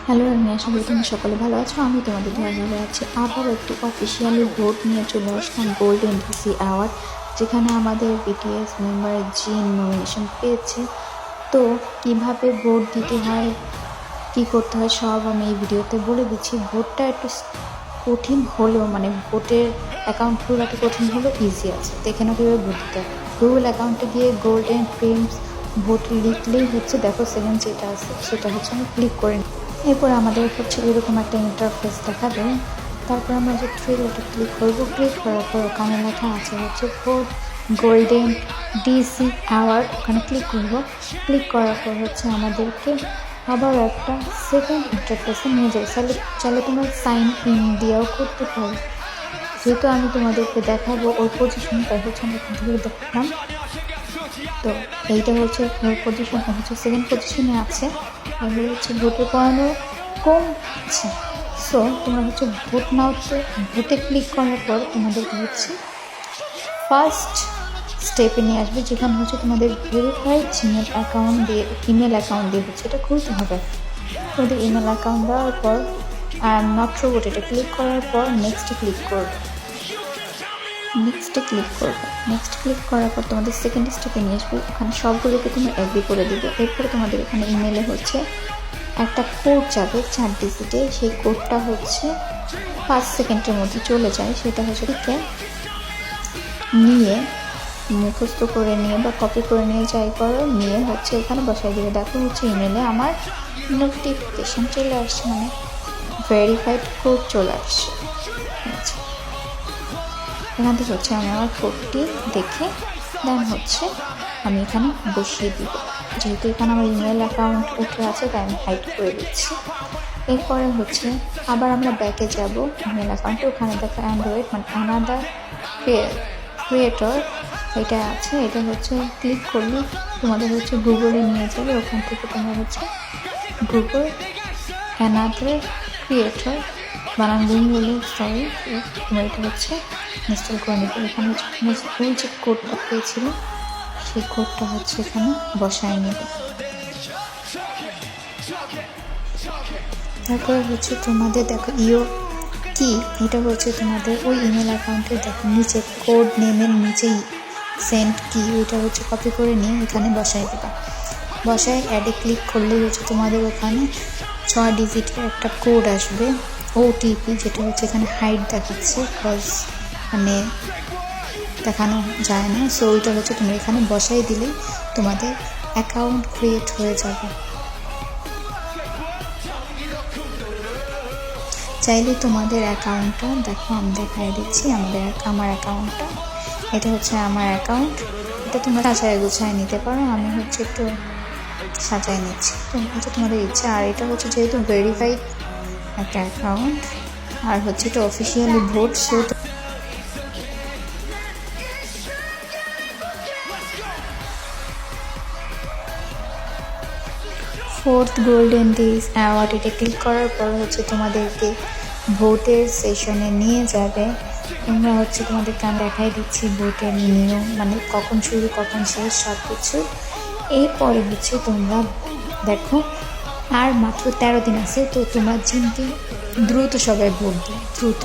Hello, আমি আশা করি তোমরা সকলে ভালো আছো। আমি তোমাদের দোয়া ভালো আছি। আবার একটু অফিসিয়ালি ভোট নিয়ে চলে আসলাম গোল্ডেন ডিসি অ্যাওয়ার্ড, যেখানে আমাদের বিটিএস মেম্বার জিন নমিনেশন পেয়েছে। তো কিভাবে ভোট দিতে হয়, কি করতে হয়, সব আমি এই ভিডিওতে বলে দিচ্ছি। ভোটটা একটু কঠিন হলেও, মানে ভোটের অ্যাকাউন্ট খোলাটা কঠিন হলেও ইজি আছে। দেখে না কীভাবে ভোট দিতে হয়। গুগল অ্যাকাউন্টে গিয়ে গোল্ডেন ফ্রেমস ভোট লিখলেই হচ্ছে, দেখো সেকেন্ড যেটা আছে সেটা হচ্ছে আমি ক্লিক করে নিই। এরপর আমাদের হচ্ছে এরকম একটা ইন্টারফেস দেখাবে। তারপর আমরা যে ওটা ক্লিক করবো। ক্লিক করার পর ওখানে লেখা আছে হচ্ছে ভোট গোল্ডেন ডিসি অ্যাওয়ার্ড, ওখানে ক্লিক করবো। ক্লিক করার পর হচ্ছে আমাদেরকে আবার একটা সেকেন্ড ইন্টারফেসে নিয়ে যাবে। চাইলে তোমরা সাইন ইন দিয়েও করতে পারো। যেহেতু আমি তোমাদেরকে দেখাবো ওর পজিশনটা হচ্ছে আমি এখান থেকে দেখলাম। তো এইটা হচ্ছে ওর পজিশন, হচ্ছে সেকেন্ড পজিশনে আছে। এগুলো হচ্ছে ভোটে পড়ানো কম আছে। সো তোমরা হচ্ছে ভোট নাওতে ভোটে ক্লিক করার পর তোমাদেরকে হচ্ছে ফার্স্ট স্টেপে নিয়ে আসবে, যেখানে হচ্ছে তোমাদের ভেরিফাইড ইমেল অ্যাকাউন্ট দিয়ে হচ্ছে এটা খুলতে হবে। তোমাদের ইমেল অ্যাকাউন্ট দেওয়ার পর নট রোবট এটা ক্লিক করার পর নেক্সটে ক্লিক করবে। নেক্সট ক্লিক করার পর তোমাদের সেকেন্ড স্টেপে নিয়ে আসবে। ওখানে সবগুলোকে তুমি এগ্রি করে দিবে। এরপরে তোমাদের এখানে ইমেলে হচ্ছে একটা কোড যাবে 4 ডিজিটে। সেই কোডটা হচ্ছে 5 সেকেন্ডের মধ্যে চলে যায়। সেটা হচ্ছে নিয়ে মুখস্থ করে নিয়ে বা কপি করে নিয়ে যাই করো, নিয়ে হচ্ছে এখানে বসাই দিবে। দেখো হচ্ছে ইমেলে আমার নোটিফিকেশান চলে আসছে, মানে ভেরিফাইড কোড চলে আসছে। এখান থেকে হচ্ছে আমি আমার কোডটি দেখে দেন হচ্ছে আমি এখানে বসিয়ে দিব। যেহেতু এখানে আমার ইমেল অ্যাকাউন্ট উঠে আছে তাই আমি হাইড করে দিচ্ছি। এরপরে হচ্ছে আবার আমরা ব্যাকে যাব ইমেল অ্যাকাউন্টে। ওখানে দেখো অ্যান্ড্রয়েড মানে অ্যানাদার ক্রিয়েটর এটা আছে। এটা হচ্ছে ক্লিক করলে তোমাদের হচ্ছে গুগলে নিয়ে যাবে। ওখান থেকে তোমরা হচ্ছে গুগল অ্যানাদার ক্রিয়েটর বানান ভুল বলে সরি, তোমার এটা হচ্ছে ইনস্টল করে নিতে। এখানে হচ্ছে ফুল যে কোডটা পেয়েছিল সেই কোডটা হচ্ছে এখানে বসায় নেবে। তারপরে হচ্ছে তোমাদের দেখো কি এটা হচ্ছে তোমাদের ওই ইমেল অ্যাকাউন্টে দেখো নিচে কোড নেমের নিচেই সেন্ড কি, ওইটা হচ্ছে কপি করে নিয়ে এখানে বসায় দেবা। বসায় অ্যাডে ক্লিক করলেই হচ্ছে তোমাদের ওখানে 6 ডিজিটের একটা কোড আসবে, ওটিপি, যেটা হচ্ছে এখানে হাইড দেখাচ্ছে বিকজ মানে দেখানো যায় না। সো ওইটা হচ্ছে তুমি এখানে বসাই দিলে তোমাদের অ্যাকাউন্ট ক্রিয়েট হয়ে যাবে। চাইলে তোমাদের অ্যাকাউন্টটা দেখো আমি দেখাই দিচ্ছি। আমার অ্যাকাউন্টটা এটা হচ্ছে আমার অ্যাকাউন্ট। এটা তোমরা সাজায় গুছায় নিতে পারো। আমি হচ্ছে একটু সাজায় নিচ্ছি, তো হচ্ছে তোমাদের ইচ্ছা। আর এটা হচ্ছে যেহেতু ভেরিফাইড একটা অ্যাকাউন্ট আর হচ্ছে এটা officially vote, so fourth golden disc award এটা ক্লিক করার পর হচ্ছে তোমাদেরকে ভোটের সেশনে নিয়ে যাবে। তোমরা হচ্ছে তোমাদেরকে আমি দেখাই দিচ্ছি ভোটের নিয়ম, মানে কখন শুরু কখন শেষ সব কিছু। এরপরে হচ্ছে তোমরা দেখো আর মাত্র 13 দিন আছে। তো তোমরা চিন্তি দ্রুত সবাই ভোট দিও, দ্রুত।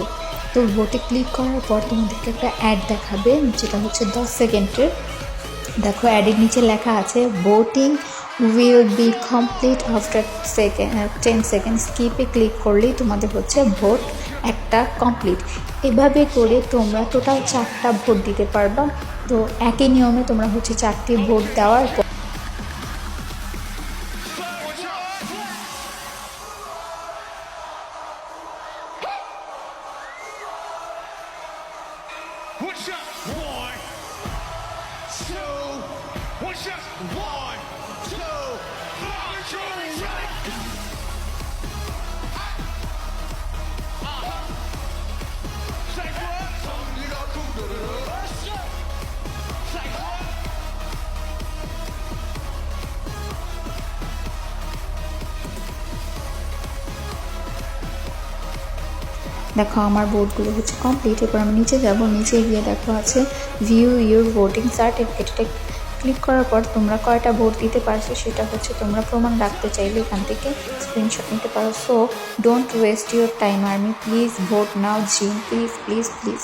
তো ভোটে ক্লিক করার পর তোমাদেরকে একটা অ্যাড দেখাবে, যেটা হচ্ছে 10 সেকেন্ডের। দেখো অ্যাডের নিচে লেখা আছে voting will be complete after 10 second. স্কিপে ক্লিক করলেই তোমাদের হচ্ছে ভোট একটা কমপ্লিট। এভাবে করে তোমরা টোটাল 4টা ভোট দিতে পারবা। তো একই নিয়মে তোমরা হচ্ছে 4টি ভোট দেওয়ার পর দেখো আমার ভোটগুলো হচ্ছে কমপ্লিট। এরপর আমি নিচে যাব। নিচে গিয়ে দেখো আছে ভিউ ইউর ভোটিং সার্টিফিকেট, এটা ক্লিক করার পর তোমরা কয়টা ভোট দিতে পারছো সেটা হচ্ছে তোমরা প্রমাণ রাখতে চাইলে এখান থেকে স্ক্রিনশট নিতে পারো। So don't waste your time army, please vote now Jin, please please please.